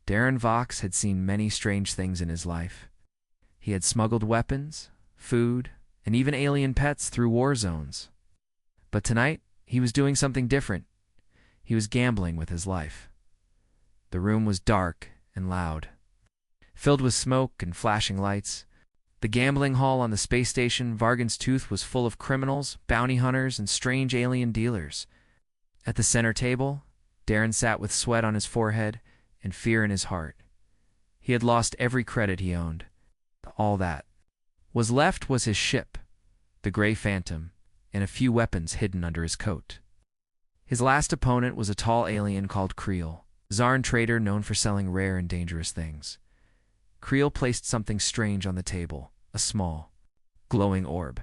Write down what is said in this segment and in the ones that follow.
Darren Vox had seen many strange things in his life. He had smuggled weapons, food, and even alien pets through war zones. But tonight, he was doing something different. He was gambling with his life. The room was dark and loud, filled with smoke and flashing lights. The gambling hall on the space station Vargan's Tooth was full of criminals, bounty hunters, and strange alien dealers. At the center table, Darren sat with sweat on his forehead and fear in his heart. He had lost every credit he owned. All that was left was his ship, the Gray Phantom, and a few weapons hidden under his coat. His last opponent was a tall alien called Creel, a Zarn trader known for selling rare and dangerous things. Creel placed something strange on the table, a small, glowing orb.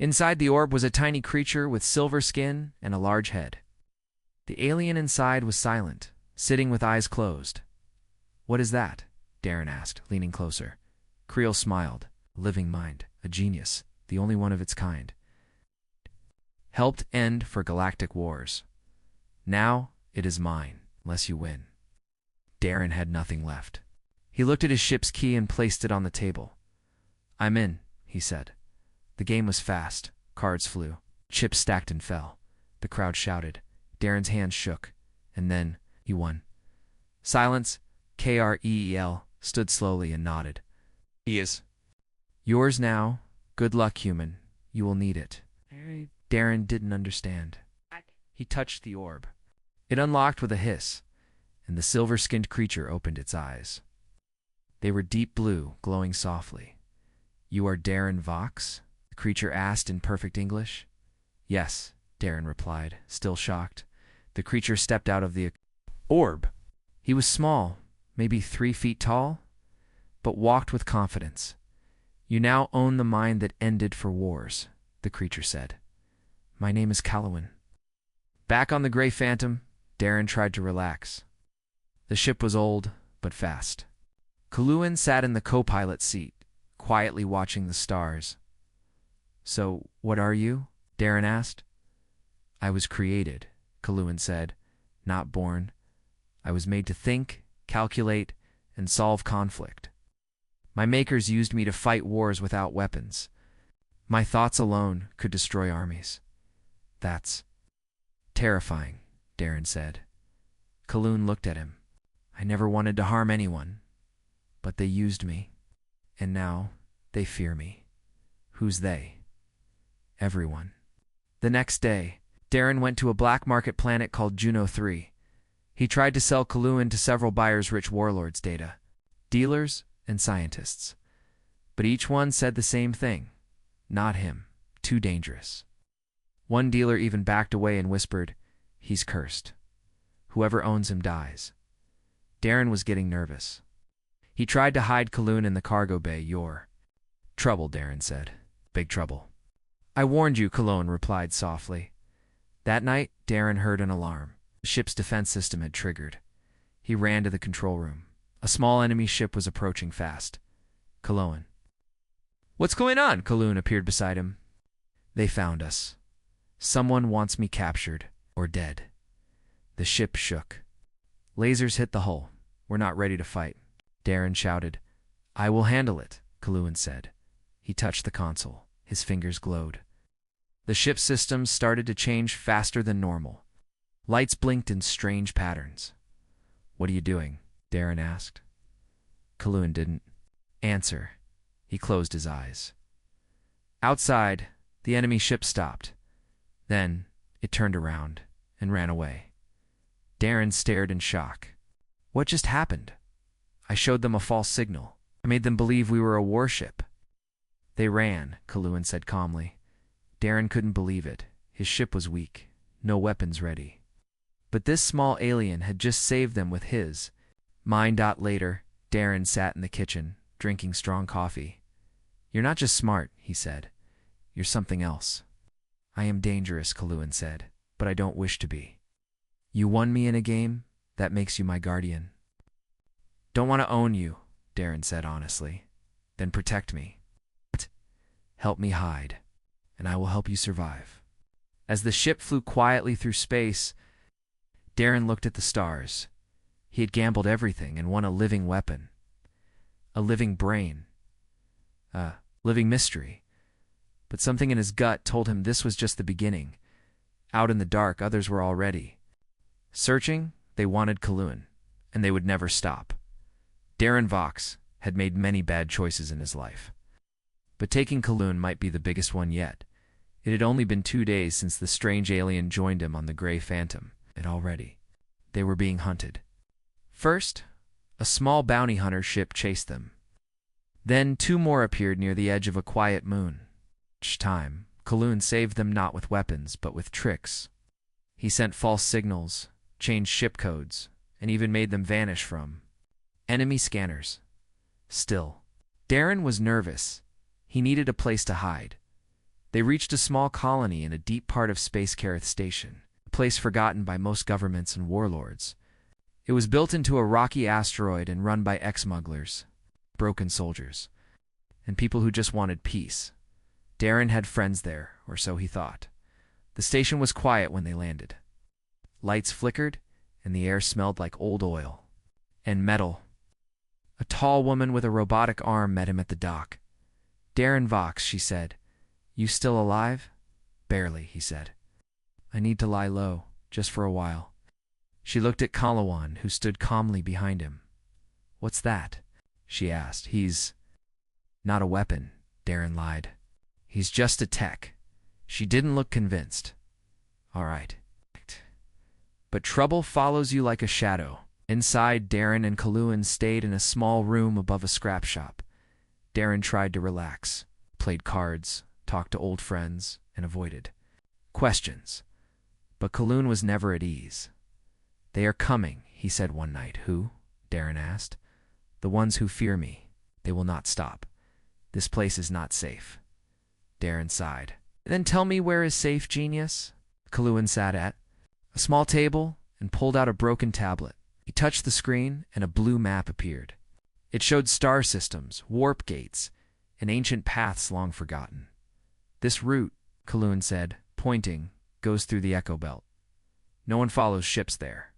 Inside the orb was a tiny creature with silver skin and a large head. The alien inside was silent, sitting with eyes closed. "What is that?" Darren asked, leaning closer. Creel smiled. "A living mind, a genius, the only one of its kind. Helped end for galactic wars. Now it is mine, unless you win." Darren had nothing left. He looked at his ship's key and placed it on the table. "I'm in," he said. The game was fast. Cards flew. Chips stacked and fell. The crowd shouted. Darren's hands shook. And then he won. Silence, Kreel, stood slowly and nodded. "He is yours now. Good luck, human. You will need it." Darren didn't understand. He touched the orb. It unlocked with a hiss, and the silver-skinned creature opened its eyes. They were deep blue, glowing softly. "You are Darren Vox?" the creature asked in perfect English. "Yes," Darren replied, still shocked. The creature stepped out of the orb. He was small, maybe 3 feet tall, but walked with confidence. "You now own the mind that ended for wars," the creature said. "My name is Callowin." Back on the Gray Phantom, Darren tried to relax. The ship was old, but fast. Callowin sat in the co-pilot seat, quietly watching the stars. "So, what are you?" Darren asked. "I was created," Callowin said, "not born. I was made to think, calculate, and solve conflict. My makers used me to fight wars without weapons. My thoughts alone could destroy armies." "That's terrifying," Darren said. Callowin looked at him. "I never wanted to harm anyone, but they used me, and now they fear me." "Who's they?" "Everyone." The next day, Darren went to a black market planet called Juno 3. He tried to sell Callowin to several buyers, rich warlords' data, dealers, and scientists. But each one said the same thing. Not him. Too dangerous. One dealer even backed away and whispered, "He's cursed. Whoever owns him dies." Darren was getting nervous. He tried to hide Callowin in the cargo bay. "You're trouble," Darren said. "Big trouble." "I warned you," Callowin replied softly. That night, Darren heard an alarm. The ship's defense system had triggered. He ran to the control room. A small enemy ship was approaching fast. "Callowin." "What's going on?" Callowin appeared beside him. "They found us. Someone wants me captured or dead." The ship shook. Lasers hit the hull. "We're not ready to fight." Darren shouted. "I will handle it," Callowin said. He touched the console. His fingers glowed. The ship's systems started to change faster than normal. Lights blinked in strange patterns. "What are you doing?" Darren asked. Callowin didn't answer. He closed his eyes. Outside, the enemy ship stopped. Then it turned around and ran away. Darren stared in shock. "What just happened?" "I showed them a false signal. I made them believe we were a warship." "They ran," Callowin said calmly. Darren couldn't believe it. His ship was weak, no weapons ready. But this small alien had just saved them with his mind. Later, Darren sat in the kitchen, drinking strong coffee. "You're not just smart," he said. "You're something else." "I am dangerous," Callowin said, "but I don't wish to be." "You won me in a game, that makes you my guardian." "Don't want to own you," Darren said honestly. "Then protect me. Help me hide, and I will help you survive." As the ship flew quietly through space, Darren looked at the stars. He had gambled everything and won a living weapon, a living brain, a living mystery. But something in his gut told him this was just the beginning. Out in the dark, others were already searching. They wanted Kalun, and they would never stop. Darren Vox had made many bad choices in his life, but taking Kalun might be the biggest one yet. It had only been 2 days since the strange alien joined him on the Grey Phantom, and already they were being hunted. First, a small bounty hunter ship chased them. Then 2 more appeared near the edge of a quiet moon. Each time, Kalun saved them not with weapons, but with tricks. He sent false signals, changed ship codes, and even made them vanish from enemy scanners. Still, Darren was nervous. He needed a place to hide. They reached a small colony in a deep part of Space Carith Station, a place forgotten by most governments and warlords. It was built into a rocky asteroid and run by ex-smugglers, broken soldiers, and people who just wanted peace. Darren had friends there, or so he thought. The station was quiet when they landed. Lights flickered, and the air smelled like old oil and metal. A tall woman with a robotic arm met him at the dock. "Darren Vox," she said. "You still alive?" "Barely," he said. "I need to lie low, just for a while." She looked at Kalawan, who stood calmly behind him. "What's that?" she asked. "He's not a weapon," Darren lied. "He's just a tech." She didn't look convinced. "All right. But trouble follows you like a shadow." Inside, Darren and Kalun stayed in a small room above a scrap shop. Darren tried to relax, played cards, talked to old friends, and avoided questions. But Kalun was never at ease. "They are coming," he said one night. "Who?" Darren asked. "The ones who fear me. They will not stop. This place is not safe." Darren sighed. "Then tell me where is safe, genius?" Kalun sat at a small table and pulled out a broken tablet. He touched the screen, and a blue map appeared. It showed star systems, warp gates, and ancient paths long forgotten. "This route," Kalun said, pointing, "goes through the Echo Belt. No one follows ships there.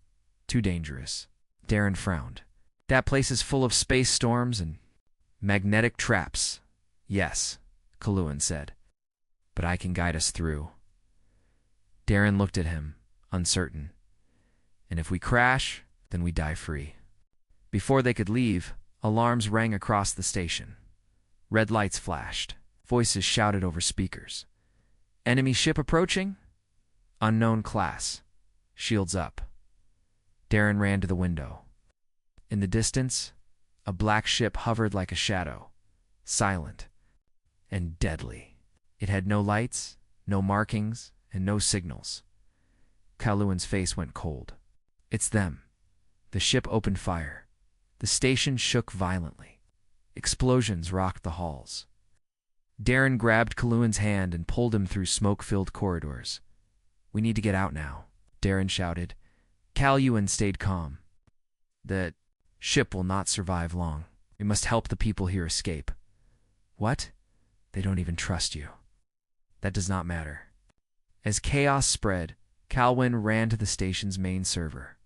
Too dangerous." Darren frowned. "That place is full of space storms and magnetic traps." "Yes," Kalun said, "but I can guide us through." Darren looked at him, uncertain. "And if we crash, then we die free." Before they could leave, alarms rang across the station. Red lights flashed. Voices shouted over speakers. "Enemy ship approaching? Unknown class. Shields up." Darren ran to the window. In the distance, a black ship hovered like a shadow, silent and deadly. It had no lights, no markings, and no signals. Kalun's face went cold. "It's them." The ship opened fire. The station shook violently. Explosions rocked the halls. Darren grabbed Kalun's hand and pulled him through smoke-filled corridors. "We need to get out now," Darren shouted. Kalun stayed calm. "The ship will not survive long. We must help the people here escape." "What? They don't even trust you." "That does not matter." As chaos spread, Kalun ran to the station's main server.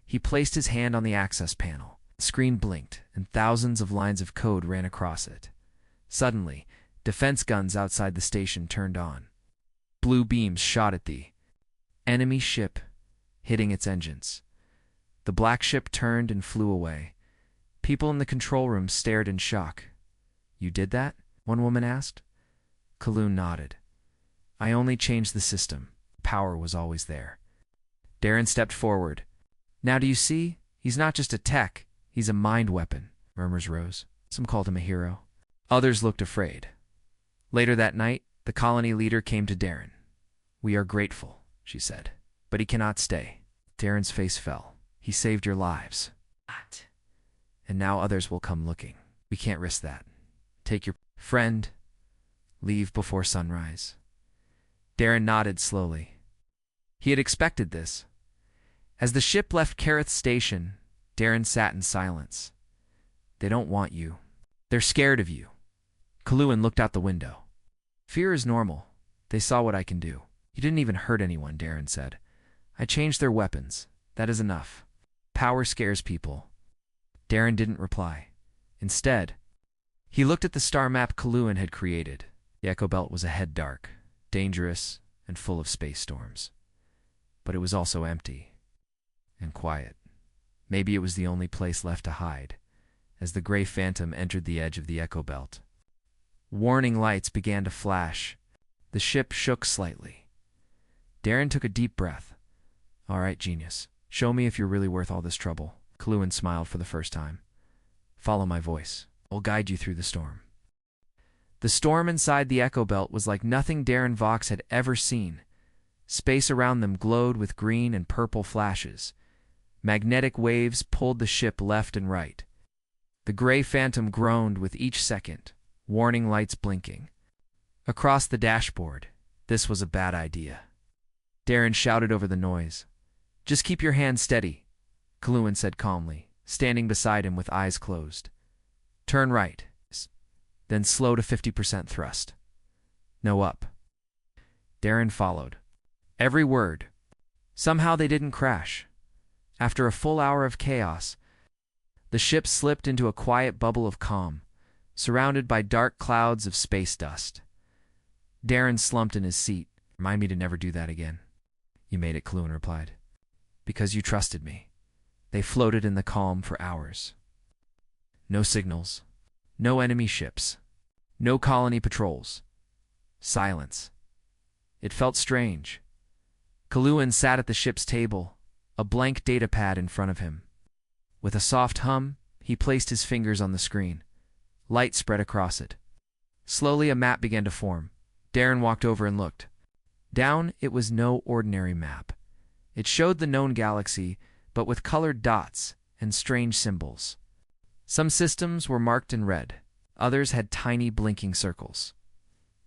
He placed his hand on the access panel. The screen blinked, and thousands of lines of code ran across it. Suddenly, defense guns outside the station turned on. Blue beams shot at the enemy ship, hitting its engines. The black ship turned and flew away. People in the control room stared in shock. "You did that?" one woman asked. Kalun nodded. "I only changed the system. Power was always there." Darren stepped forward. "Now do you see? He's not just a tech. He's a mind weapon." Murmurs rose. Some called him a hero. Others looked afraid. Later that night, the colony leader came to Darren. "We are grateful," she said, "but he cannot stay." Darren's face fell. "He saved your lives. What? And now others will come looking. We can't risk that. Take your friend. Leave before sunrise." Darren nodded slowly. He had expected this. As the ship left Carith Station, Darren sat in silence. "They don't want you. They're scared of you." Kalun looked out the window. "Fear is normal. They saw what I can do." "You didn't even hurt anyone," Darren said. "I changed their weapons. That is enough." Power scares people. Darren didn't reply. Instead, he looked at the star map Kaluan had created. The Echo Belt was ahead, dark, dangerous, and full of space storms. But it was also empty and quiet. Maybe it was the only place left to hide, as the gray phantom entered the edge of the Echo Belt. Warning lights began to flash. The ship shook slightly. Darren took a deep breath. All right, genius. Show me if you're really worth all this trouble. Kaluan smiled for the first time. Follow my voice. I'll guide you through the storm. The storm inside the Echo Belt was like nothing Darren Vox had ever seen. Space around them glowed with green and purple flashes. Magnetic waves pulled the ship left and right. The gray phantom groaned with each second, warning lights blinking. Across the dashboard, this was a bad idea. Darren shouted over the noise. Just keep your hands steady, Kaluan said calmly, standing beside him with eyes closed. Turn right, then slow to 50% thrust. No up. Darren followed. Every word. Somehow they didn't crash. After a full hour of chaos, the ship slipped into a quiet bubble of calm, surrounded by dark clouds of space dust. Darren slumped in his seat. Remind me to never do that again. You made it, Kaluan replied. Because you trusted me. They floated in the calm for hours. No signals. No enemy ships. No colony patrols. Silence. It felt strange. Kaluan sat at the ship's table, a blank data pad in front of him. With a soft hum, he placed his fingers on the screen. Light spread across it. Slowly a map began to form. Darren walked over and looked. Down, it was no ordinary map. It showed the known galaxy, but with colored dots and strange symbols. Some systems were marked in red. Others had tiny blinking circles.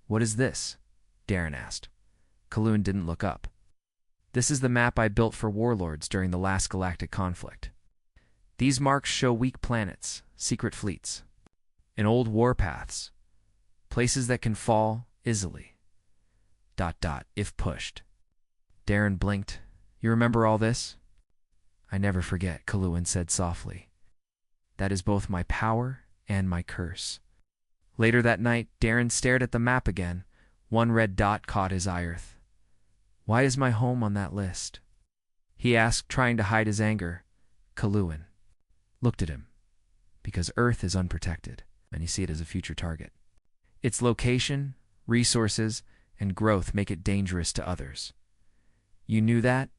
What is this? Darren asked. Kaluan didn't look up. This is the map I built for warlords during the last galactic conflict. These marks show weak planets, secret fleets, and old warpaths, places that can fall easily. ... if pushed. Darren blinked. You remember all this? I never forget, Kaluan said softly. That is both my power and my curse. Later that night, Darren stared at the map again. One red dot caught his eye. Why is my home on that list? He asked, trying to hide his anger. Kaluan looked at him. Because Earth is unprotected, and you see it as a future target. Its location, resources, and growth make it dangerous to others. You knew that,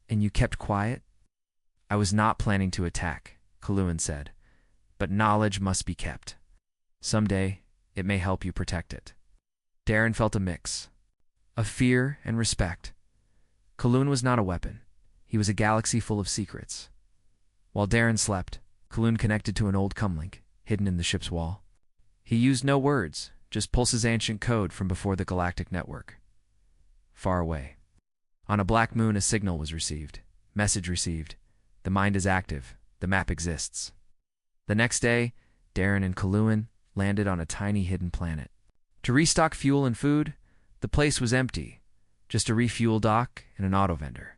and you kept quiet? I was not planning to attack, Kaluan said, but knowledge must be kept. Someday, it may help you protect it. Darren felt a mix of fear and respect. Kaluan was not a weapon. He was a galaxy full of secrets. While Darren slept, Kaluan connected to an old comlink, hidden in the ship's wall. He used no words, just pulses ancient code from before the galactic network. Far away. On a black moon, a signal was received. Message received. The mind is active. The map exists. The next day, Darren and Kaluan landed on a tiny hidden planet. To restock fuel and food, the place was empty. Just a refuel dock and an auto vendor.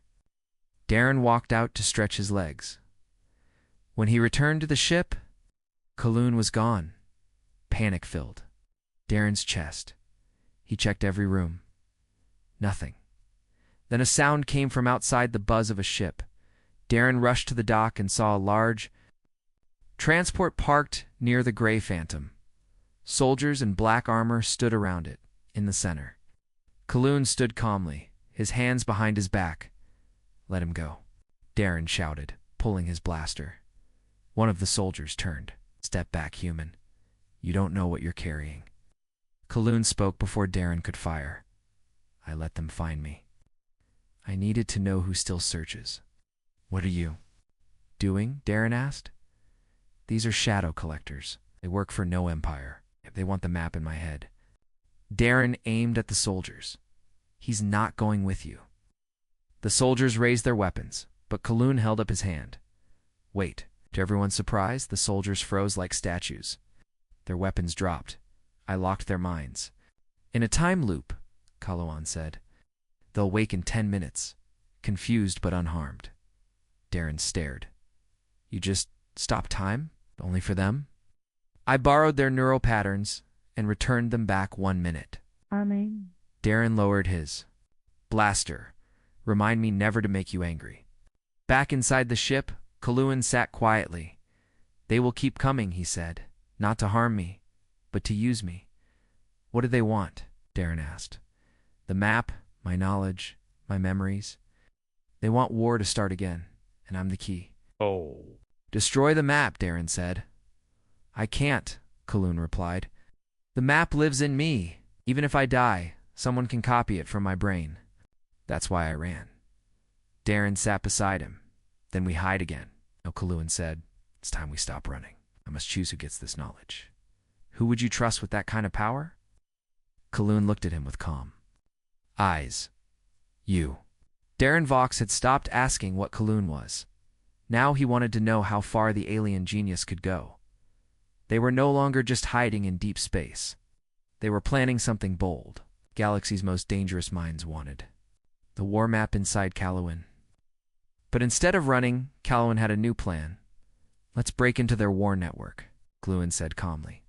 Darren walked out to stretch his legs. When he returned to the ship, Kaluan was gone. Panic-filled. Darren's chest. He checked every room. Nothing. Then a sound came from outside the buzz of a ship. Darren rushed to the dock and saw a large transport parked near the gray phantom. Soldiers in black armor stood around it, in the center. Kaluan stood calmly, his hands behind his back. Let him go, Darren shouted, pulling his blaster. One of the soldiers turned. Step back, human. You don't know what you're carrying. Kaluan spoke before Darren could fire. I let them find me. I needed to know who still searches. What are you doing? Darren asked. These are shadow collectors. They work for no empire. They want the map in my head. Darren aimed at the soldiers. He's not going with you. The soldiers raised their weapons, but Kaluan held up his hand. Wait. To everyone's surprise, the soldiers froze like statues. Their weapons dropped. I locked their minds. In a time loop, Kaluan said. They'll wake in 10 minutes, confused but unharmed. Darren stared. You just stop time? Only for them? I borrowed their neural patterns and returned them back 1 minute. Amen. Darren lowered his blaster. Remind me never to make you angry. Back inside the ship, Kaluan sat quietly. They will keep coming, he said. Not to harm me, but to use me. What do they want? Darren asked. The map, my knowledge, my memories. They want war to start again, and I'm the key. Oh. Destroy the map, Darren said. I can't, Kaluan replied. The map lives in me. Even if I die, someone can copy it from my brain. That's why I ran. Darren sat beside him. Then we hide again. No, Kaluan said. It's time we stop running. I must choose who gets this knowledge. Who would you trust with that kind of power? Kaluan looked at him with calm eyes. You. Darren Vox had stopped asking what Kaluan was. Now he wanted to know how far the alien genius could go. They were no longer just hiding in deep space. They were planning something bold. Galaxy's most dangerous minds wanted. The war map inside Kaluan. But instead of running, Kaluan had a new plan. Let's break into their war network, Kaluan said calmly.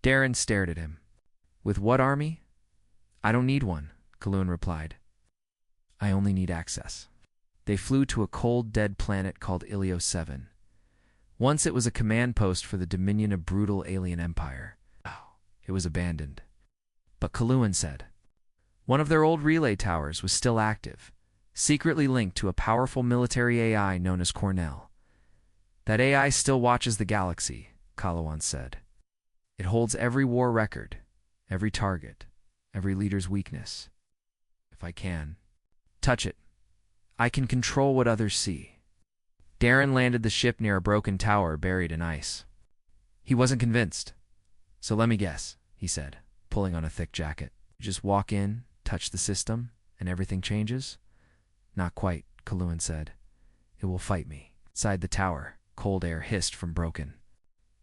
Darren stared at him. With what army? I don't need one, Kaluan replied. I only need access. They flew to a cold, dead planet called Ilio 7. Once it was a command post for the dominion of brutal alien empire. It was abandoned. But Kaluan said, one of their old relay towers was still active, secretly linked to a powerful military AI known as Cornell. That AI still watches the galaxy, Kaluan said. It holds every war record, every target, every leader's weakness. If I can touch it, I can control what others see. Darren landed the ship near a broken tower buried in ice. He wasn't convinced. So let me guess, he said, pulling on a thick jacket. You just walk in, touch the system, and everything changes? Not quite, Kaluan said. It will fight me. Inside the tower, cold air hissed from broken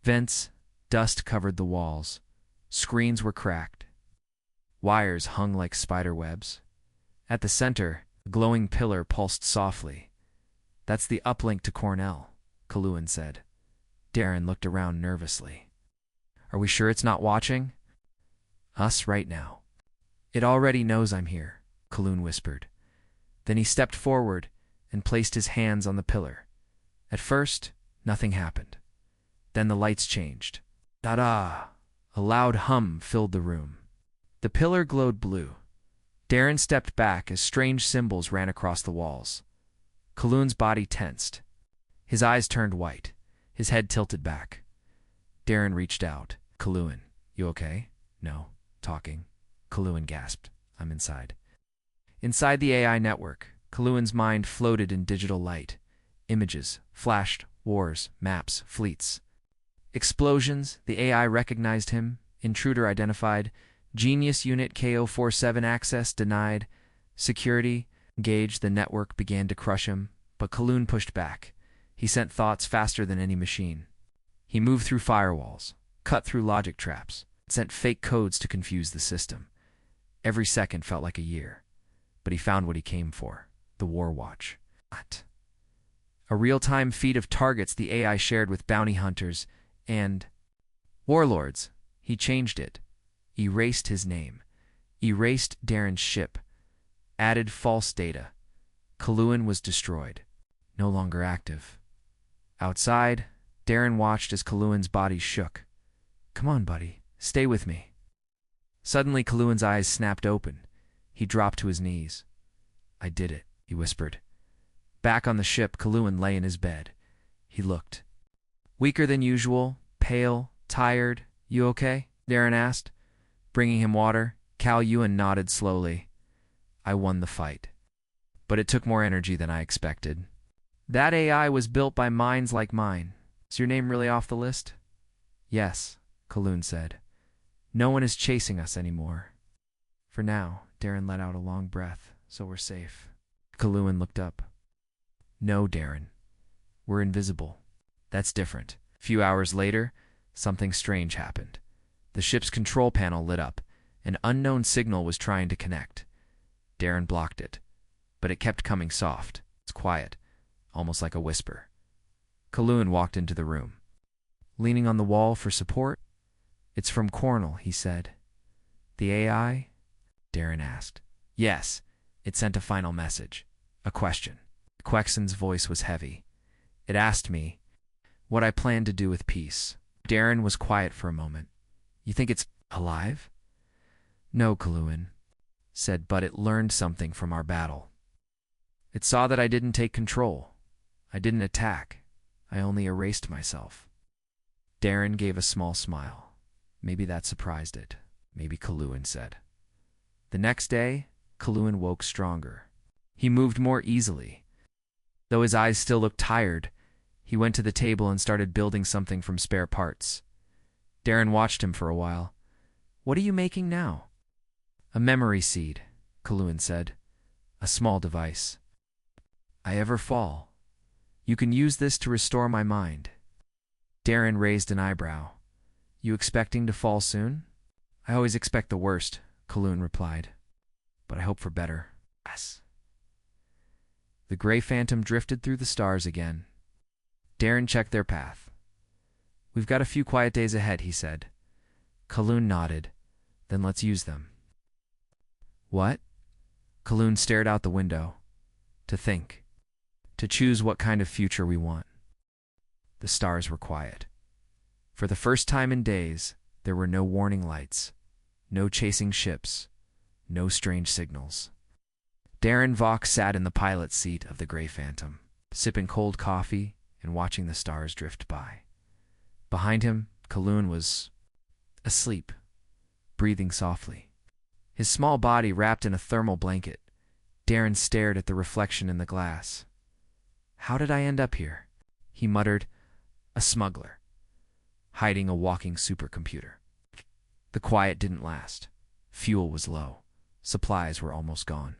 vents, dust covered the walls, screens were cracked. Wires hung like spider webs. At the center, a glowing pillar pulsed softly. That's the uplink to Cornell, Kaluan said. Darren looked around nervously. Are we sure it's not watching? Us right now. It already knows I'm here, Kaluan whispered. Then he stepped forward and placed his hands on the pillar. At first, nothing happened. Then the lights changed. Da-da! A loud hum filled the room. The pillar glowed blue. Darren stepped back as strange symbols ran across the walls. Kaluan's body tensed. His eyes turned white. His head tilted back. Darren reached out. Kaluan, you okay? No. Talking. Kaluan gasped. I'm inside. Inside the AI network, Kaluan's mind floated in digital light. Images flashed, wars, maps, fleets. Explosions, the AI recognized him. Intruder identified. Genius Unit KO47 access denied. Security engaged. The network began to crush him, but Kaluan pushed back. He sent thoughts faster than any machine. He moved through firewalls, cut through logic traps, sent fake codes to confuse the system. Every second felt like a year. But he found what he came for, the War Watch. What? A real-time feed of targets the AI shared with bounty hunters and warlords. He changed it. Erased his name. Erased Darren's ship. Added false data. Kaluan was destroyed. No longer active. Outside, Darren watched as Kaluan's body shook. Come on, buddy. Stay with me. Suddenly, Kaluan's eyes snapped open. He dropped to his knees. I did it, he whispered. Back on the ship, Kaluan lay in his bed. He looked. Weaker than usual, pale, tired. You okay? Darren asked. Bringing him water, Cal Ewan nodded slowly. I won the fight. But it took more energy than I expected. That AI was built by minds like mine. Is your name really off the list? Yes, Kaluan said. No one is chasing us anymore. For now, Darren let out a long breath, so we're safe. Kaluan looked up. No, Darren. We're invisible. That's different. A few hours later, something strange happened. The ship's control panel lit up. An unknown signal was trying to connect. Darren blocked it, but it kept coming soft. It's quiet, almost like a whisper. Kalun walked into the room, leaning on the wall for support. "It's from Cornell," he said. "The AI?" Darren asked. "Yes, it sent a final message. A question." Quexon's voice was heavy. "It asked me what I plan to do with peace." Darren was quiet for a moment. "You think it's alive?" "No," Kalun said, "but it learned something from our battle. It saw that I didn't take control. I didn't attack. I only erased myself." Darren gave a small smile. Maybe that surprised it. Maybe, Kalun said. The next day, Kalun woke stronger. He moved more easily. Though his eyes still looked tired, he went to the table and started building something from spare parts. Darren watched him for a while. "What are you making now?" "A memory seed," Kalun said. "A small device. I ever fall, you can use this to restore my mind." Darren raised an eyebrow. "You expecting to fall soon?" "I always expect the worst," Kalun replied. "But I hope for better." "Yes." The gray phantom drifted through the stars again. Darren checked their path. "We've got a few quiet days ahead," he said. Kalun nodded. "Then let's use them." "What?" Kalun stared out the window. "To think. To choose what kind of future we want." The stars were quiet. For the first time in days, there were no warning lights, no chasing ships, no strange signals. Darren Vox sat in the pilot's seat of the Gray Phantom, sipping cold coffee and watching the stars drift by. Behind him, Kalun was asleep, breathing softly. His small body wrapped in a thermal blanket. Darren stared at the reflection in the glass. "How did I end up here?" he muttered. "A smuggler, hiding a walking supercomputer." The quiet didn't last. Fuel was low. Supplies were almost gone.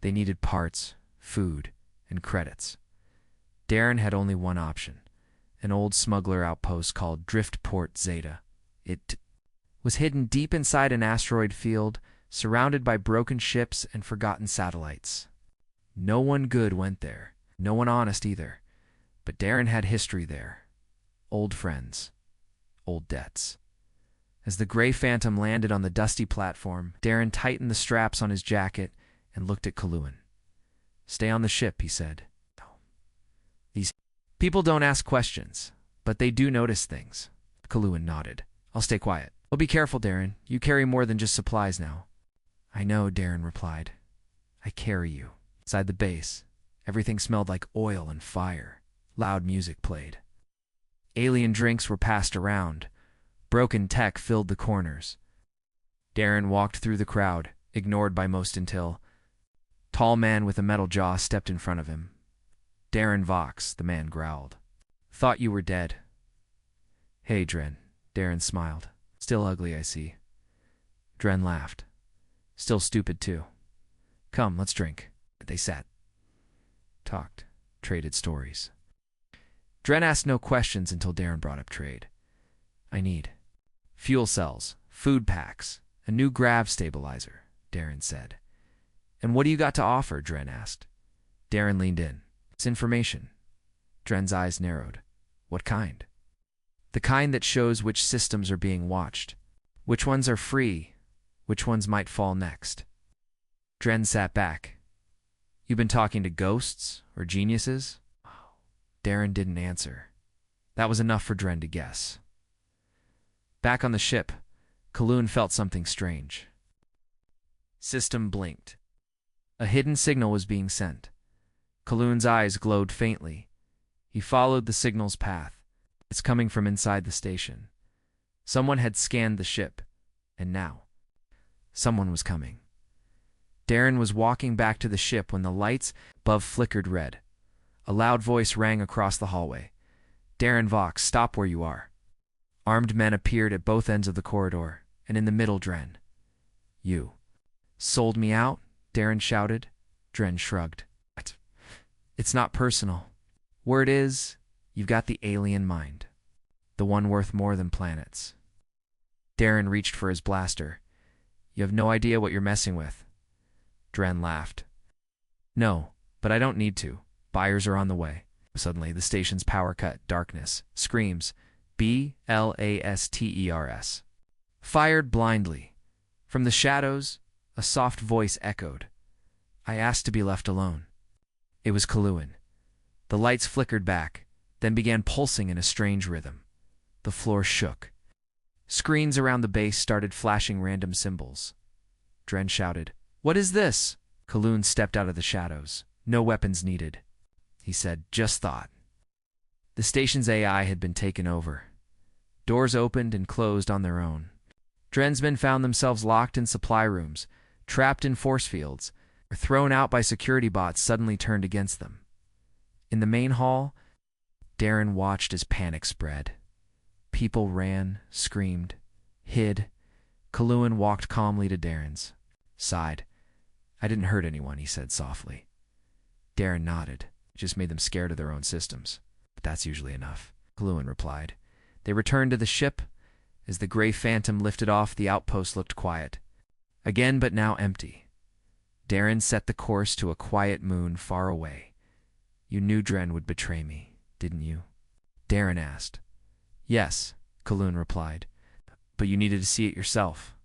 They needed parts, food, and credits. Darren had only one option, an old smuggler outpost called Driftport Zeta. It was hidden deep inside an asteroid field, surrounded by broken ships and forgotten satellites. No one good went there, no one honest either. But Darren had history there. Old friends, old debts. As the Gray Phantom landed on the dusty platform, Darren tightened the straps on his jacket and looked at Kalun. "Stay on the ship," he said. "These people don't ask questions, but they do notice things." Kalun nodded. "I'll stay quiet." "Well, be careful, Darren. You carry more than just supplies now." "I know," Darren replied. "I carry you." Inside the base, everything smelled like oil and fire. Loud music played. Alien drinks were passed around. Broken tech filled the corners. Darren walked through the crowd, ignored by most until tall man with a metal jaw stepped in front of him. "Darren Vox," the man growled. "Thought you were dead." "Hey, Dren," Darren smiled. "Still ugly, I see." Dren laughed. "Still stupid, too. Come, let's drink." They sat, talked, traded stories. Dren asked no questions until Darren brought up trade. "I need fuel cells, food packs, a new grav stabilizer," Darren said. "And what do you got to offer?" Dren asked. Darren leaned in. "It's information." Dren's eyes narrowed. "What kind?" "The kind that shows which systems are being watched, which ones are free, which ones might fall next." Dren sat back. "You been talking to ghosts or geniuses?" Darren didn't answer. That was enough for Dren to guess. Back on the ship, Kalun felt something strange. System blinked. A hidden signal was being sent. Kalun's eyes glowed faintly. He followed the signal's path. It's coming from inside the station. Someone had scanned the ship, and now someone was coming. Darren was walking back to the ship when the lights above flickered red. A loud voice rang across the hallway. "Darren Vox, stop where you are." Armed men appeared at both ends of the corridor, and in the middle Dren. "You sold me out?" Darren shouted. Dren shrugged. "What? It's not personal. Word is, you've got the alien mind. The one worth more than planets." Darren reached for his blaster. "You have no idea what you're messing with." Dren laughed. "No, but I don't need to. Buyers are on the way." Suddenly, the station's power cut. Darkness. Screams. BLASTERS. Fired blindly. From the shadows, a soft voice echoed. I asked to be left alone. It was Kalluan. The lights flickered back, then began pulsing in a strange rhythm. The floor shook. Screens around the base started flashing random symbols. Dren shouted, "What is this?" Kalluan stepped out of the shadows. "No weapons needed," he said. "Just thought." The station's AI had been taken over. Doors opened and closed on their own. Dren's men found themselves locked in supply rooms, trapped in force fields, or thrown out by security bots suddenly turned against them. In the main hall, Darren watched as panic spread. People ran, screamed, hid. Kalluan walked calmly to Darren's side. "I didn't hurt anyone," he said softly. Darren nodded. It just made them scared of their own systems. "But that's usually enough," Kalluan replied. They returned to the ship. As the gray phantom lifted off, the outpost looked quiet. Again, but now empty. Darren set the course to a quiet moon far away. "You knew Dren would betray me, didn't you?" Darren asked. "Yes," Kalluan replied. "But you needed to see it yourself.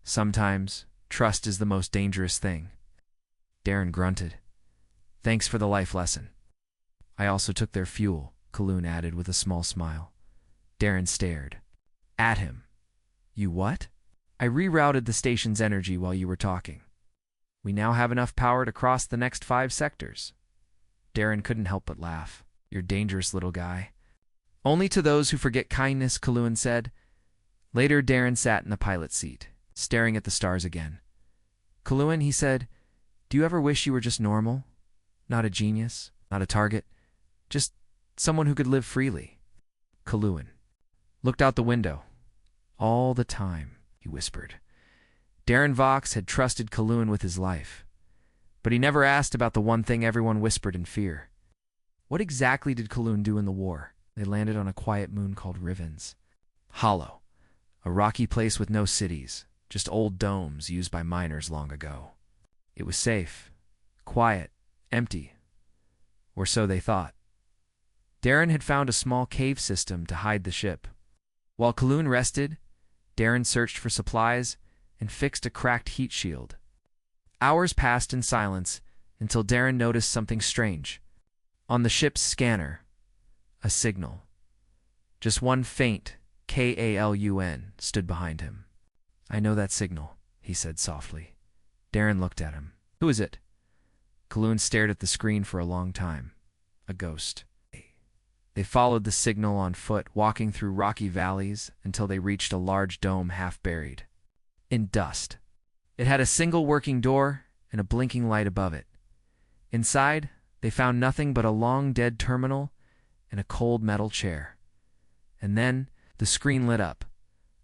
Sometimes, trust is the most dangerous thing." Darren grunted. "Thanks for the life lesson." "I also took their fuel," Kalluan added with a small smile. Darren stared. At him. "You what?" "I rerouted the station's energy while you were talking. We now have enough power to cross the next 5 sectors. Darren couldn't help but laugh. "You're dangerous, little guy." "Only to those who forget kindness," Kalluan said. Later, Darren sat in the pilot seat, staring at the stars again. "Kalluan," he said, "do you ever wish you were just normal? Not a genius, not a target, just someone who could live freely?" Kalluan looked out the window. "All the time," he whispered. Darren Vox had trusted Kalluan with his life, but he never asked about the one thing everyone whispered in fear. What exactly did Kalluan do in the war? They landed on a quiet moon called Rivens. Hollow, a rocky place with no cities, just old domes used by miners long ago. It was safe, quiet, empty, or so they thought. Darren had found a small cave system to hide the ship. While Kalluan rested, Darren searched for supplies and fixed a cracked heat shield. Hours passed in silence until Darren noticed something strange. On the ship's scanner, a signal. Just one faint KALUN stood behind him. "I know that signal," he said softly. Darren looked at him. "Who is it?" Kalluan stared at the screen for a long time. "A ghost." They followed the signal on foot, walking through rocky valleys until they reached a large dome half buried in dust. It had a single working door and a blinking light above it. Inside, they found nothing but a long dead terminal and a cold metal chair. And then the screen lit up.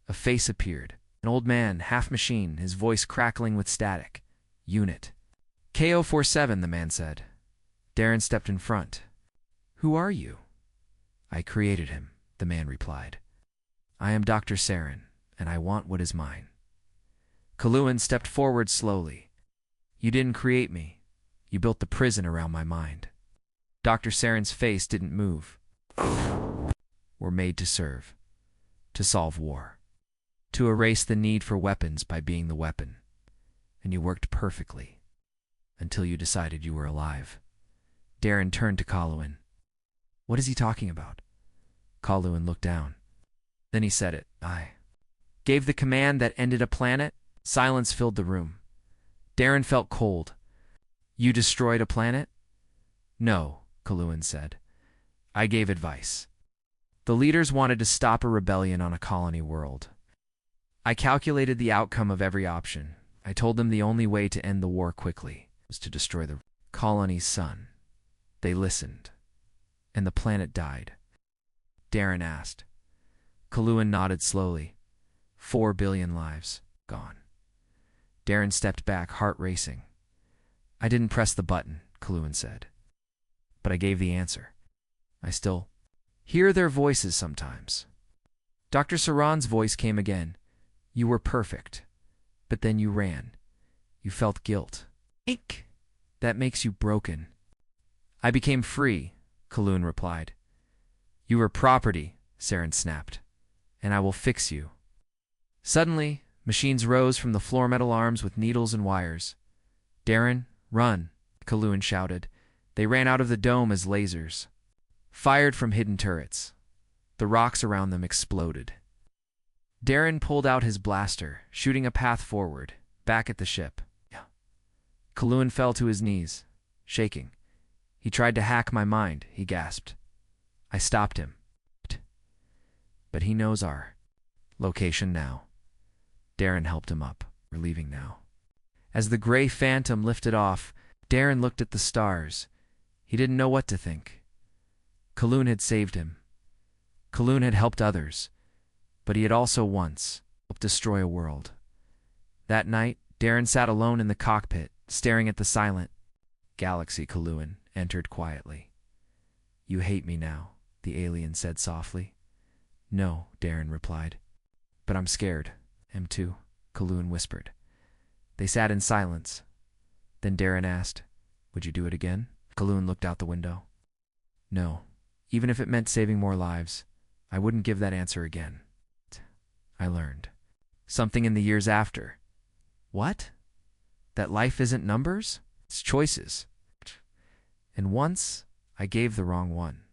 A face appeared. An old man, half machine, his voice crackling with static. "Unit." "KO-47, the man said. Darren stepped in front. "Who are you?" "I created him," the man replied. "I am Dr. Saren, and I want what is mine." Kalluan stepped forward slowly. "You didn't create me. You built the prison around my mind." Dr. Saren's face didn't move. "We're made to serve, to solve war, to erase the need for weapons by being the weapon. And you worked perfectly, until you decided you were alive." Darren turned to Kalluan. "What is he talking about?" Kalluan looked down. Then he said it. "I gave the command that ended a planet." Silence filled the room. Darren felt cold. "You destroyed a planet?" "No," Kalluan said. "I gave advice. The leaders wanted to stop a rebellion on a colony world. I calculated the outcome of every option. I told them the only way to end the war quickly was to destroy the colony's sun. They listened, and the planet died." Darren asked. Kalluan nodded slowly. 4 billion lives gone. Darren stepped back, heart racing. "I didn't press the button," Kalluan said. "But I gave the answer. I still hear their voices sometimes." Dr. Saran's voice came again. "You were perfect, but then you ran. You felt guilt. Ink! That makes you broken. I became free, Kaloon replied. You are property, Saren snapped, and I will fix you. Suddenly, machines rose from the floor metal arms with needles and wires. Darren, run, Kaloon shouted. They ran out of the dome as lasers, fired from hidden turrets. The rocks around them exploded. Darren pulled out his blaster, shooting a path forward, back at the ship. Kaloon fell to his knees, shaking. He tried to hack my mind, he gasped. I stopped him. But he knows our location now. Darren helped him up. We're leaving now. As the gray phantom lifted off, Darren looked at the stars. He didn't know what to think. Kaloon had saved him. Kaloon had helped others, but he had also once helped destroy a world. That night, Darren sat alone in the cockpit, staring at the silent galaxy. Kaloon entered quietly. You hate me now, the alien said softly. No, Darren replied. But I'm scared. M2, Kaloon whispered. They sat in silence. Then Darren asked, Would you do it again? Kaloon looked out the window. No, even if it meant saving more lives, I wouldn't give that answer again. I learned something in the years after. What? That life isn't numbers? It's choices. And once, I gave the wrong one.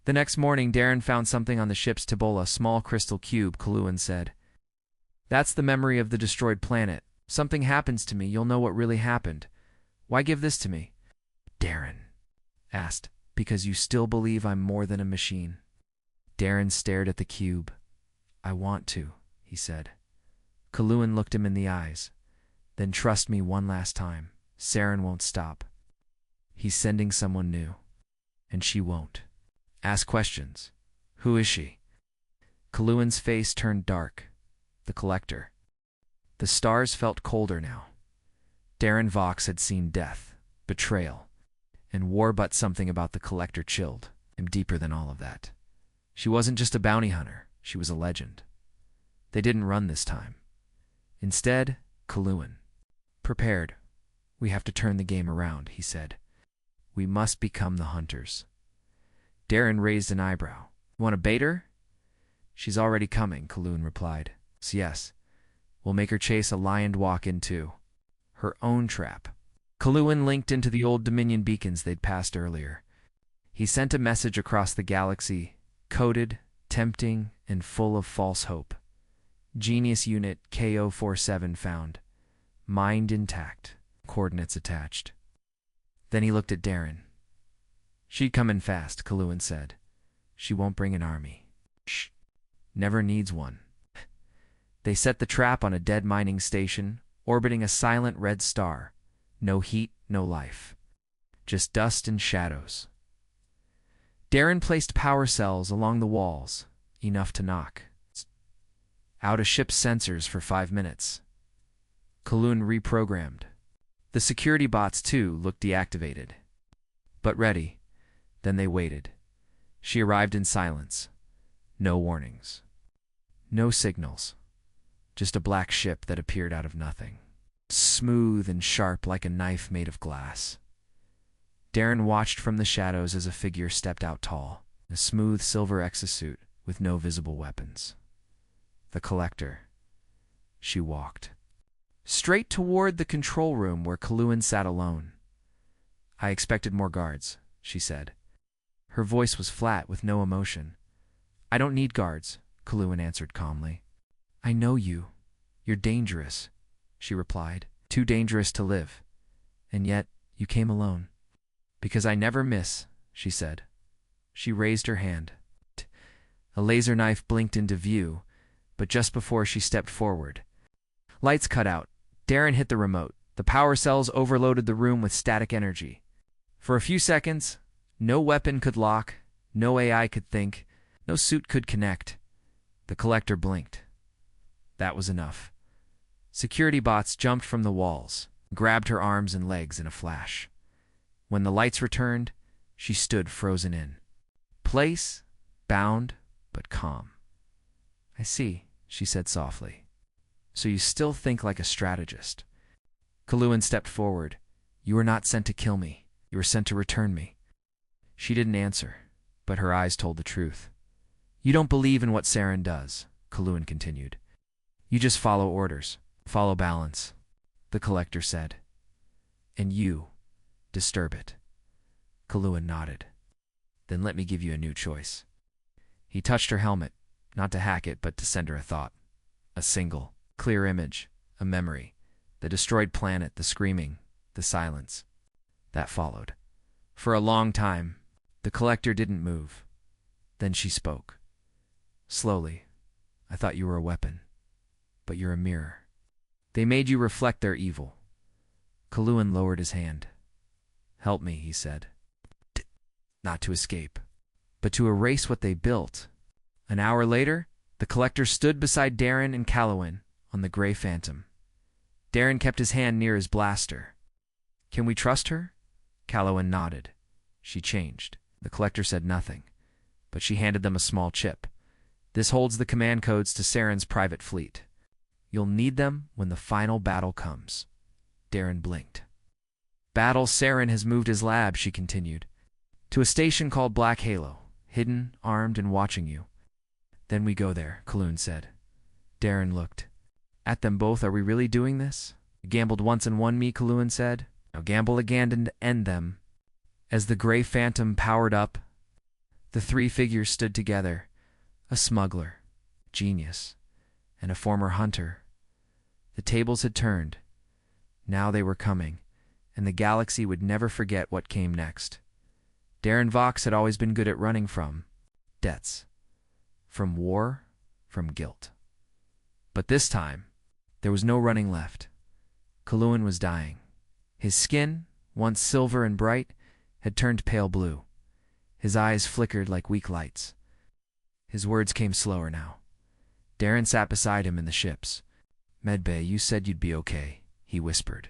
The next morning, Darren found something on the ship's Tibola, a small crystal cube. Kaloon said, That's the memory of the destroyed planet. Something happens to me, you'll know what really happened. Why give this to me? Darren asked, Because you still believe I'm more than a machine. Darren stared at the cube. I want to, he said. Kaloon looked him in the eyes. Then trust me one last time. Saren won't stop. He's sending someone new. And she won't. Ask questions. Who is she? Kaloon's face turned dark. The Collector. The stars felt colder now. Darren Vox had seen death, betrayal, and war, but something about the Collector chilled him deeper than all of that. She wasn't just a bounty hunter, she was a legend. They didn't run this time. Instead, Kaloon. Prepared. We have to turn the game around, he said. We must become the hunters. Darren raised an eyebrow. Want to bait her? She's already coming, Kaloon replied. Yes. We'll make her chase a lion walk into her own trap. Kaloon linked into the old Dominion beacons they'd passed earlier. He sent a message across the galaxy, coded, tempting, and full of false hope. Genius Unit KO47 found. Mind intact. Coordinates attached. Then he looked at Darren. She'd come in fast, Kaloon said. She won't bring an army. Shh. Never needs one. They set the trap on a dead mining station, orbiting a silent red star. No heat, no life. Just dust and shadows. Darren placed power cells along the walls, enough to knock out a ship's sensors for 5 minutes. Kaloon reprogrammed. The security bots, too, looked deactivated. But ready. Then they waited. She arrived in silence. No warnings. No signals. Just a black ship that appeared out of nothing. Smooth and sharp like a knife made of glass. Darren watched from the shadows as a figure stepped out tall, a smooth silver exosuit with no visible weapons. The Collector. She walked straight toward the control room where Kaloon sat alone. I expected more guards, she said. Her voice was flat with no emotion. I don't need guards, Kaloon answered calmly. I know you. You're dangerous, she replied. Too dangerous to live. And yet, you came alone. Because I never miss, she said. She raised her hand. A laser knife blinked into view, but just before she stepped forward. Lights cut out. Darren hit the remote. The power cells overloaded the room with static energy. For a few seconds, no weapon could lock, no AI could think, no suit could connect. The Collector blinked. That was enough. Security bots jumped from the walls, grabbed her arms and legs in a flash. When the lights returned, she stood frozen in place, bound, but calm. I see, she said softly. So you still think like a strategist. Kaloon stepped forward. You were not sent to kill me. You were sent to return me. She didn't answer, but her eyes told the truth. You don't believe in what Saren does, Kalun continued. You just follow orders, follow balance, the collector said. And you disturb it. Kalun nodded. Then let me give you a new choice. He touched her helmet, not to hack it, but to send her a thought. A single, clear image, a memory. The destroyed planet, the screaming, the silence. That followed. For a long time, the collector didn't move. Then she spoke. Slowly. I thought you were a weapon, but you're a mirror. They made you reflect their evil. Kalun lowered his hand. Help me, he said. Not to escape, but to erase what they built. An hour later, the collector stood beside Darren and Kalun on the gray phantom. Darren kept his hand near his blaster. Can we trust her? Kalun nodded. She changed. The collector said nothing, but she handed them a small chip. This holds the command codes to Saren's private fleet. You'll need them when the final battle comes. Darren blinked. Battle Saren has moved his lab, she continued, to a station called Black Halo, hidden, armed, and watching you. Then we go there, Kalun said. Darren looked at them both. Are we really doing this? You gambled once and won me, Kalun said. Now gamble again and end them. As the gray phantom powered up, the three figures stood together. A smuggler, genius, and a former hunter. The tables had turned. Now they were coming, and the galaxy would never forget what came next. Darren Vox had always been good at running from debts, from war, from guilt. But this time, there was no running left. Kalun was dying. His skin, once silver and bright, had turned pale blue. His eyes flickered like weak lights. His words came slower now. Darren sat beside him in the ships. Medbay, you said you'd be okay, he whispered.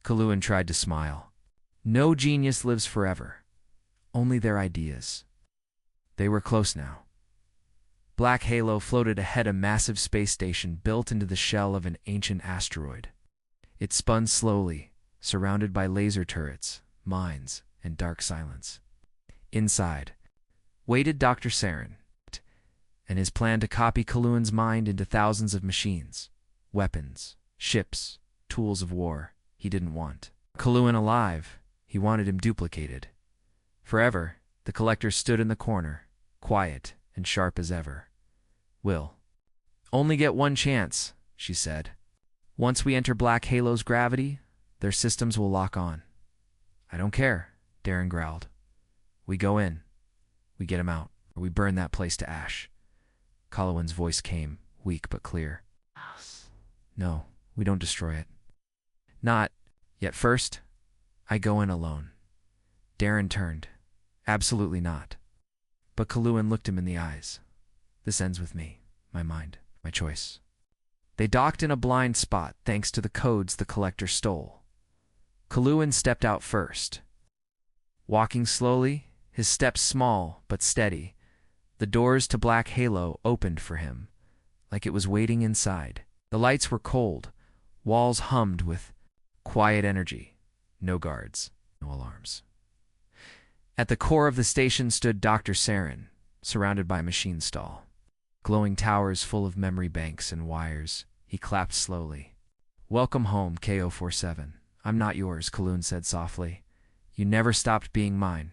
Kalun tried to smile. No genius lives forever. Only their ideas. They were close now. Black Halo floated ahead, a massive space station built into the shell of an ancient asteroid. It spun slowly, surrounded by laser turrets, mines, and dark silence. Inside waited Dr. Saren and his plan to copy Kalun's mind into thousands of machines, weapons, ships, tools of war he didn't want. Kalun alive, he wanted him duplicated. Forever, the collector stood in the corner, quiet and sharp as ever. Will only get one chance, she said. Once we enter Black Halo's gravity, their systems will lock on. I don't care, Darren growled. We go in, we get him out, or we burn that place to ash. Kalun's voice came, weak but clear. No, we don't destroy it. Not yet. First, I go in alone. Darren turned. Absolutely not. But Kalun looked him in the eyes. This ends with me, my mind, my choice. They docked in a blind spot thanks to the codes the collector stole. Kalun stepped out first. Walking slowly, his steps small but steady, the doors to Black Halo opened for him, like it was waiting inside. The lights were cold, walls hummed with quiet energy, no guards, no alarms. At the core of the station stood Dr. Saren, surrounded by machine stall. Glowing towers full of memory banks and wires, he clapped slowly. Welcome home, KO-47. I'm not yours, Kalun said softly. You never stopped being mine.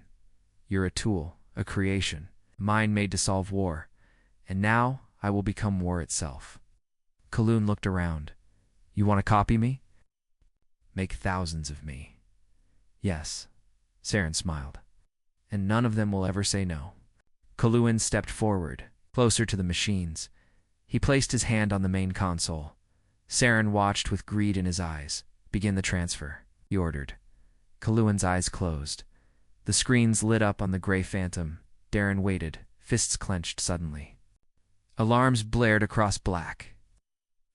You're a tool, a creation, mine made to solve war, and now I will become war itself. Kalun looked around. You want to copy me? Make thousands of me. Yes, Saren smiled. And none of them will ever say no. Kalun stepped forward, closer to the machines. He placed his hand on the main console. Saren watched with greed in his eyes. Begin the transfer, he ordered. Kalun's eyes closed. The screens lit up on the gray phantom. Darren waited, fists clenched suddenly. Alarms blared across black.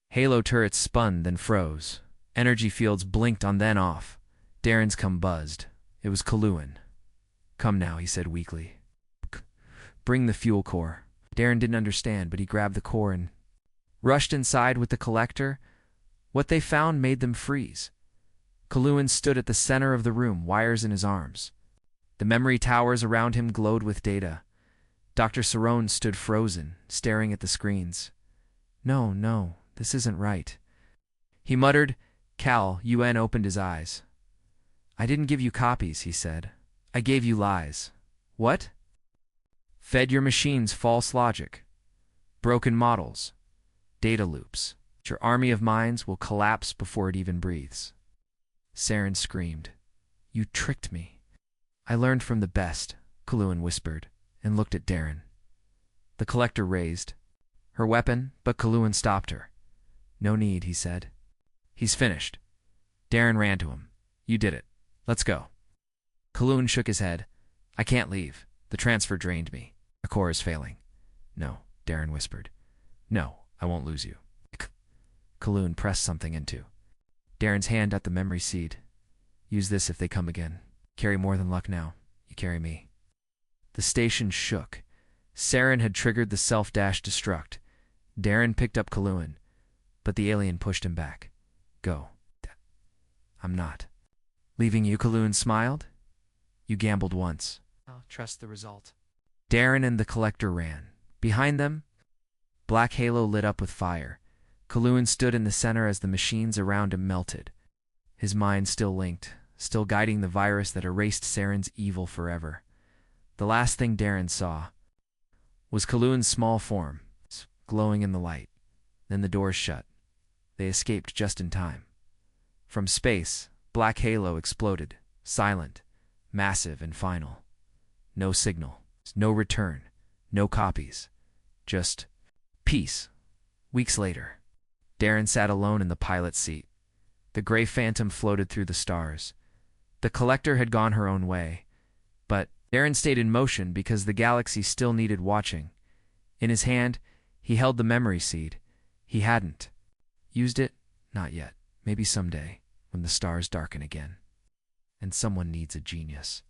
Halo turrets spun, then froze. Energy fields blinked on, then off. Darren's cum buzzed. It was Kalun. Come now, he said weakly. Bring the fuel core. Darren didn't understand, but he grabbed the core and rushed inside with the collector. What they found made them freeze. Kalun stood at the center of the room, wires in his arms. The memory towers around him glowed with data. Dr. Cerrone stood frozen, staring at the screens. No, no, this isn't right. He muttered. Cal UN opened his eyes. I didn't give you copies, he said. I gave you lies. What? Fed your machines false logic. Broken models. Data loops. Your army of minds will collapse before it even breathes. Saren screamed. You tricked me. I learned from the best, Kalun whispered, and looked at Darren. The collector raised her weapon, but Kalun stopped her. No need, he said. He's finished. Darren ran to him. You did it. Let's go. Kalun shook his head. I can't leave. The transfer drained me. The core is failing. No, Darren whispered. No, I won't lose you. Kalun pressed something into Darren's hand at the memory seed. Use this if they come again. Carry more than luck now. You carry me. The station shook. Saren had triggered the self-destruct. Darren picked up Kalun, but the alien pushed him back. Go. I'm not. Leaving you, Kalun smiled. You gambled once. I'll trust the result. Darren and the collector ran. Behind them, Black Halo lit up with fire. Kalun stood in the center as the machines around him melted. His mind still linked, still guiding the virus that erased Saren's evil forever. The last thing Darren saw was Kalun's small form, glowing in the light. Then the doors shut. They escaped just in time. From space, Black Halo exploded, silent, massive and final. No signal, no return, no copies. Just peace. Weeks later, Darren sat alone in the pilot's seat. The gray phantom floated through the stars. The collector had gone her own way, but Darren stayed in motion because the galaxy still needed watching. In his hand, he held the memory seed. He hadn't used it, not yet. Maybe someday, when the stars darken again. And someone needs a genius.